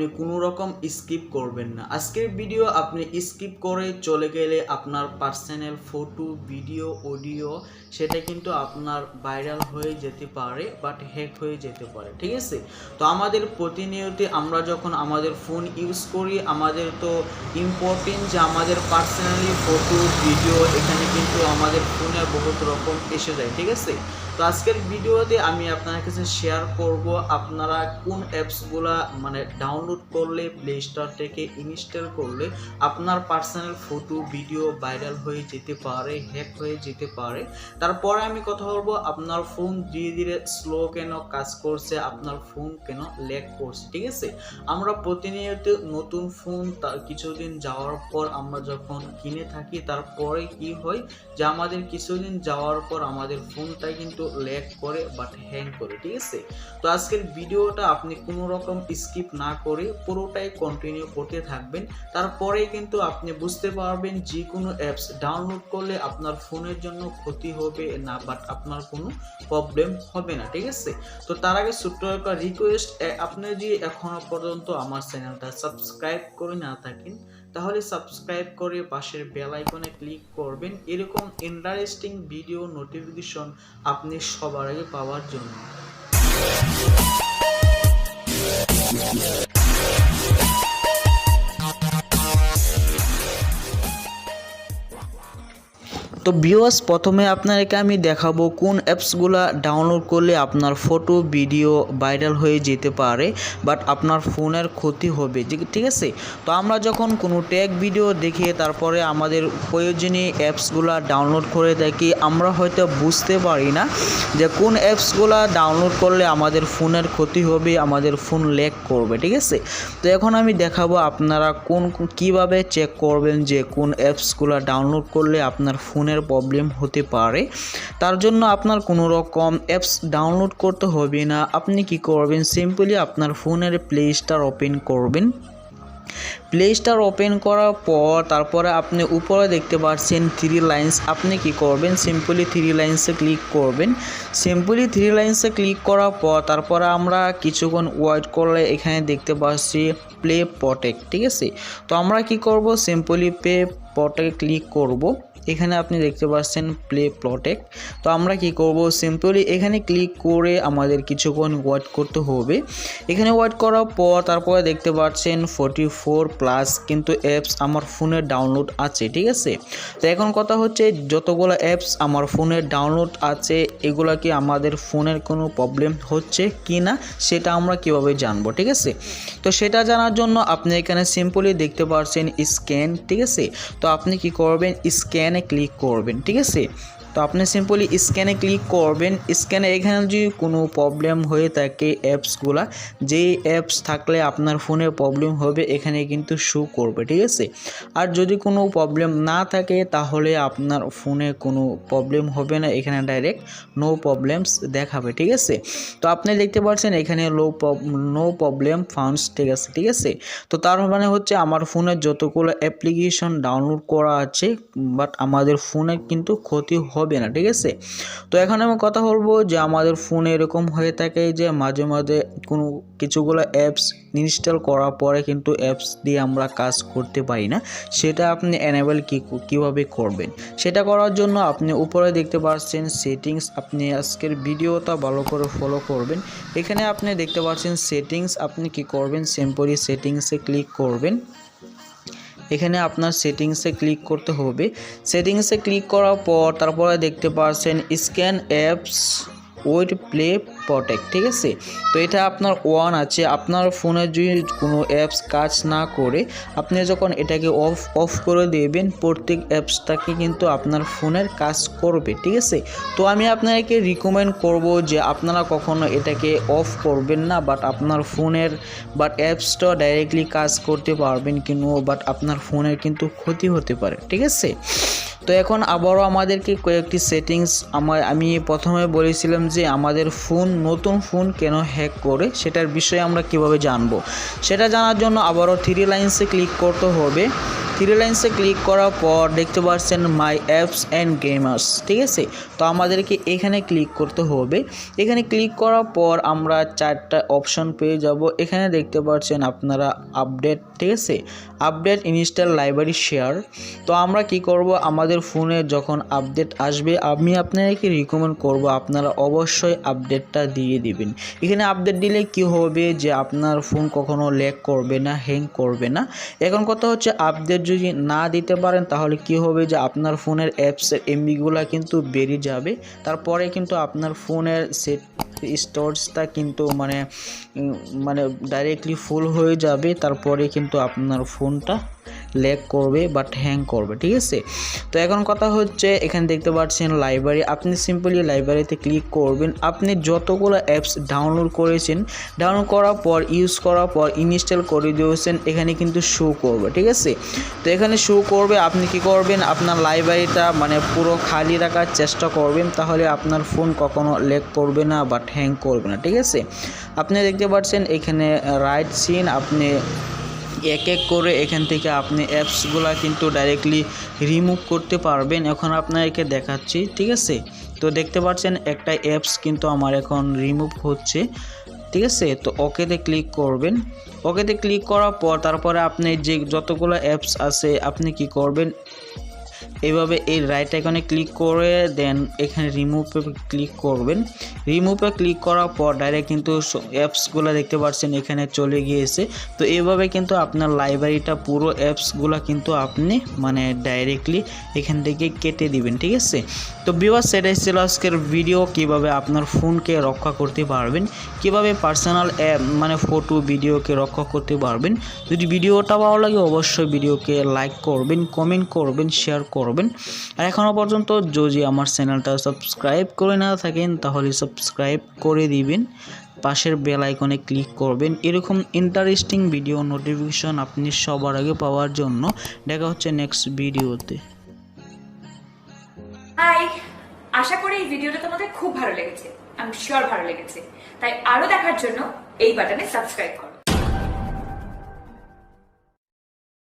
আপনি কোনো রকম স্কিপ করবেন না। আজকের ভিডিও আপনি স্কিপ করে চলে গেলে আপনার পার্সোনাল ফটো, ভিডিও, অডিও সেটা কিন্তু আপনার ভাইরাল হয়ে যেতে পারে, বাট হ্যাক হয়ে যেতে পারে, ঠিক আছে। তো আমাদের প্রতিনিয়ত আমরা যখন আমাদের ফোন ইউজ করি, আমাদের তো ইম্পর্টেন্ট যে আমাদের পার্সোনালি ফটো, ভিডিও এখানে কিন্তু আমাদের ফোনে বহুত রকম এসে যায়, ঠিক আছে। তো আজকের ভিডিওতে আমি আপনার কাছে শেয়ার করব আপনারা কোন অ্যাপসগুলা মানে ডাউনলোড করলে প্লে স্টোর থেকে ইনস্টল করলে আপনার পার্সোনাল ফটো, ভিডিও ভাইরাল হয়ে যেতে পারে, হ্যাক হয়ে যেতে পারে। তারপরে আমি কথা বলবো আপনার ফোন ধীরে ধীরে স্লো কেন কাজ করছে, আপনার ফোন কেন ল্যাগ করছে, ঠিক আছে। আমরা প্রতিনিয়ত নতুন ফোন কিছুদিন যাওয়ার পর আমরা যখন কিনে থাকি, তারপরে কি হয় যে আমাদের কিছুদিন যাওয়ার পর আমাদের ফোনটা কিন্তু ল্যাগ করে বাট হ্যাং করে, ঠিক আছে। তো আজকের ভিডিওটা আপনি কোনো রকম স্কিপ না করে পুরোটাই কন্টিনিউ করতে থাকবেন, তারপরে কিন্তু আপনি বুঝতে পারবেন যে কোনো অ্যাপস ডাউনলোড করলে আপনার ফোনের জন্য ক্ষতি হবে না, বাট আপনার কোনো প্রবলেম হবে না, ঠিক আছে। তো তার আগে ছোট্ট একটা রিকোয়েস্ট, আপনি যদি এখনো পর্যন্ত আমার চ্যানেলটা সাবস্ক্রাইব করে না থাকেন তাহলে সাবস্ক্রাইব করে পাশের বেল আইকনে ক্লিক করবেন, এরকম ইন্টারেস্টিং ভিডিও নোটিফিকেশন আপনি সবার আগে পাওয়ার জন্য। তো ভিউয়ার্স, প্রথমে আপনাদেরকে আমি দেখাবো কোন অ্যাপসগুলো ডাউনলোড করলে আপনার ফটো, ভিডিও ভাইরাল হয়ে যেতে পারে বাট আপনার ফোনের ক্ষতি হবে, ঠিক আছে। তো আমরা যখন কোনো টেক ভিডিও দেখে তারপরে আমাদের প্রয়োজনীয় অ্যাপসগুলো ডাউনলোড করে থাকি, আমরা হয়তো বুঝতে পারি না যে কোন অ্যাপসগুলো ডাউনলোড করলে আমাদের ফোনের ক্ষতি হবে, আমাদের ফোন ল্যাগ করবে, ঠিক আছে। তো এখন আমি দেখাবো আপনারা কিভাবে চেক করবেন যে কোন অ্যাপসগুলো ডাউনলোড করলে আপনার ফোনের প্রবলেম হতে পারে। তার জন্য আপনার কোনো রকম অ্যাপস ডাউনলোড করতে হবে না। আপনি কি করবেন, সিম্পলি আপনার ফোনের প্লে স্টোর ওপেন করবেন। প্লে স্টোর ওপেন করার পর তারপরে আপনি উপরে দেখতে পাচ্ছেন 3 লাইন্স, আপনি কি করবেন, সিম্পলি 3 লাইন্সে ক্লিক করবেন। সিম্পলি 3 লাইন্সে ক্লিক করার পর তারপরে আমরা কিছুক্ষণ ওয়েট করলে এখানে দেখতে পাচ্ছি প্লে প্রটেক্ট, ঠিক আছে। তো আমরা কি করব, সিম্পলি প্লে প্রটেক্ট ক্লিক করব। এখানে আপনি দেখতে পাচ্ছেন প্লে প্রটেক্ট। তো আমরা কি করব, সিম্পলি এখানে ক্লিক করে আমাদের কিছুক্ষণ ওয়েট করতে হবে। এখানে ওয়েট করার পর তারপরে দেখতে পাচ্ছেন 44+ কিন্তু অ্যাপস আমার ফোনে ডাউনলোড আছে, ঠিক আছে। তো এখন কথা হচ্ছে যতগুলো অ্যাপস আমার ফোনে ডাউনলোড আছে এগুলা কি আমাদের ফোনের কোনো প্রবলেম হচ্ছে কি না সেটা আমরা কিভাবে জানবো, ঠিক আছে। তো সেটা জানার জন্য আপনি এখানে সিম্পলি দেখতে পাচ্ছেন স্ক্যান, ঠিক আছে। তো আপনি কি করবেন, স্ক্যানে ক্লিক করবেন, ঠিক আছে। তো আপনি সিম্পলি স্ক্যানে ক্লিক করবেন। স্ক্যানে এখানে যদি কোনো প্রবলেম হয়ে থাকে অ্যাপসগুলা, যেই অ্যাপস থাকলে আপনার ফোনে প্রবলেম হবে এখানে কিন্তু শো করবে, ঠিক আছে। আর যদি কোনো প্রবলেম না থাকে তাহলে আপনার ফোনে কোনো প্রবলেম হবে না, এখানে ডাইরেক্ট নো প্রবলেমস দেখাবে, ঠিক আছে। তো আপনি দেখতে পাচ্ছেন এখানে নো প্রবলেম ফাউন্ডস, ঠিক আছে, ঠিক আছে। তো তার মানে হচ্ছে আমার ফোনে যতগুলো অ্যাপ্লিকেশন ডাউনলোড করা আছে বাট আমাদের ফোনে কিন্তু ক্ষতি হবে না, ঠিক আছে। তো এখন আমি কথা বলবো যে আমাদের ফোনে এরকম হয়ে থাকে যে মাঝে মাঝে কোনো কিছুগুলো অ্যাপস ইনস্টল করার পরে কিন্তু অ্যাপস দিয়ে আমরা কাজ করতে পারি না, সেটা আপনি এনেবল কিভাবে করবেন। সেটা করার জন্য আপনি উপরে দেখতে পাচ্ছেন সেটিংস, আপনি আজকের ভিডিওটা ভালো করে ফলো করবেন। এখানে আপনি দেখতে পাচ্ছেন সেটিংস, আপনি কি করবেন, সিম্পলি সেটিংসে ক্লিক করবেন। এখানে আপনার সেটিংসে ক্লিক করতে হবে। সেটিংসে ক্লিক করার পর তারপরে দেখতে পাচ্ছেন scan apps with play protect, ঠিক আছে। তো এটা আপনার ওয়ান আছে, আপনার ফোনে যদি কোনো অ্যাপস কাজ না করে আপনি যখন এটাকে অফ করে দেবেন প্রত্যেক অ্যাপসটাকে কিন্তু আপনার ফোনের কাজ করবে, ঠিক আছে। তো আমি আপনাকে রিকমেন্ড করব যে আপনারা কখনো এটাকে অফ করবেন না, বাট আপনার ফোনের অ্যাপসটা ডাইরেক্টলি কাজ করতে পারবেন কিন্তু বাট আপনার ফোনের কিন্তু ক্ষতি হতে পারে, ঠিক আছে। তো এখন আবারও আমাদেরকে কয়েকটি সেটিংস আমি প্রথমে বলেছিলাম যে আমাদের নতুন ফোন কেন হ্যাক করে সেটার বিষয়ে আমরা কিভাবে জানবো। সেটা জানার জন্য আবারও 3 লাইন্সে ক্লিক করতে হবে। থ্রি লাইন্সে ক্লিক করার পর দেখতে পাচ্ছেন মাই অ্যাপস অ্যান্ড গেমার্স, ঠিক আছে। তো আমাদেরকে এখানে ক্লিক করতে হবে। এখানে ক্লিক করার পর আমরা 4টা অপশন পেয়ে যাব। এখানে দেখতে পাচ্ছেন আপনারা আপডেট, ঠিক আছে, আপডেট, ইনস্টল, লাইব্রেরি, শেয়ার। তো আমরা কি করব, আমাদের ফোনে যখন আপডেট আসবে আমি আপনাদেরকে রিকমেন্ড করব আপনারা অবশ্যই আপডেটটা দিয়ে দিবেন। এখানে আপডেট দিলে কি হবে যে আপনার ফোন কখনো ল্যাগ করবে না, হ্যাং করবে না। এখন কথা হচ্ছে আপডেট যদি না দিতে পারেন তাহলে কি হবে যে আপনার ফোনের অ্যাপসের এমবিগুলো কিন্তু বেরিয়ে যাবে, তারপরে কিন্তু আপনার ফোনের স্টোরেজটা কিন্তু মানে ডাইরেক্টলি ফুল হয়ে যাবে, তারপরে কিন্তু আপনার ফোনটা ল্যাগ করবে বাট হ্যাং করবে, ঠিক আছে। তো এখন কথা হচ্ছে এখানে দেখতে পাচ্ছেন লাইব্রেরি, আপনি সিম্পলি লাইব্রেরিতে ক্লিক করবেন। আপনি যতগুলো অ্যাপস ডাউনলোড করেছেন, ডাউনলোড করার পর ইউজ করার পর ইনস্টল করে দিয়েছেন, এখানে কিন্তু শো করবে, ঠিক আছে। তো এখানে শো করবে, আপনি কি করবেন, আপনার লাইব্রেরিটা পুরো খালি রাখার চেষ্টা করবেন, তাহলে আপনার ফোন কখনো ল্যাগ করবে না বাট হ্যাং করবে না, ঠিক আছে। আপনি দেখতে পাচ্ছেন এখানে রাইট সিন, আপনি এক এক করে এখান থেকে আপনি অ্যাপসগুলো কিন্তু ডাইরেক্টলি রিমুভ করতে পারবেন। এখন আপনাদেরকে দেখাচ্ছি, ঠিক আছে। তো দেখতে পাচ্ছেন একটা অ্যাপস কিন্তু আমার এখন রিমুভ হচ্ছে, ঠিক আছে। তো ওকেতে ক্লিক করবেন। ওকেতে ক্লিক করার পর তারপরে আপনি যে যতগুলো অ্যাপস আছে আপনি কি করবেন, এইভাবে এই রাইট আইকনে ক্লিক করে দেন এখানে রিমুভে ক্লিক করবেন। রিমুভে ক্লিক করার পর ডাইরেক্ট কিন্তু অ্যাপসগুলো দেখতে পাচ্ছেন এখানে চলে গিয়েছে। তো এইভাবে কিন্তু আপনার লাইব্রেরিটা পুরো অ্যাপসগুলো কিন্তু আপনি ডাইরেক্টলি এখান থেকে কেটে দিবেন, ঠিক আছে। তো ভিউয়ার্স, সেটাই ছিল আজকের ভিডিও, কিভাবে আপনার ফোনকে রক্ষা করতে পারবেন, কিভাবে পার্সোনাল ফটো ভিডিওকে রক্ষা করতে পারবেন। যদি ভিডিওটা ভালো লাগে অবশ্যই ভিডিওকে লাইক করবেন, কমেন্ট করবেন, শেয়ার করবেন। আর এখনো পর্যন্ত যদি আমার চ্যানেলটা সাবস্ক্রাইব করে না থাকেন তাহলে সাবস্ক্রাইব করে দিবেন, পাশের বেল আইকনে ক্লিক করবেন। এরকম ইন্টারেস্টিং ভিডিও নোটিফিকেশন আপনি সবার আগে পাওয়ার জন্য। দেখা হচ্ছে নেক্সট ভিডিওতে। হাই, আশা করি এই ভিডিওটা তোমাদের খুব ভালো লেগেছে। আমি শিওর ভালো লেগেছে, তাই আরো দেখার জন্য এই বাটনে সাবস্ক্রাইব করো।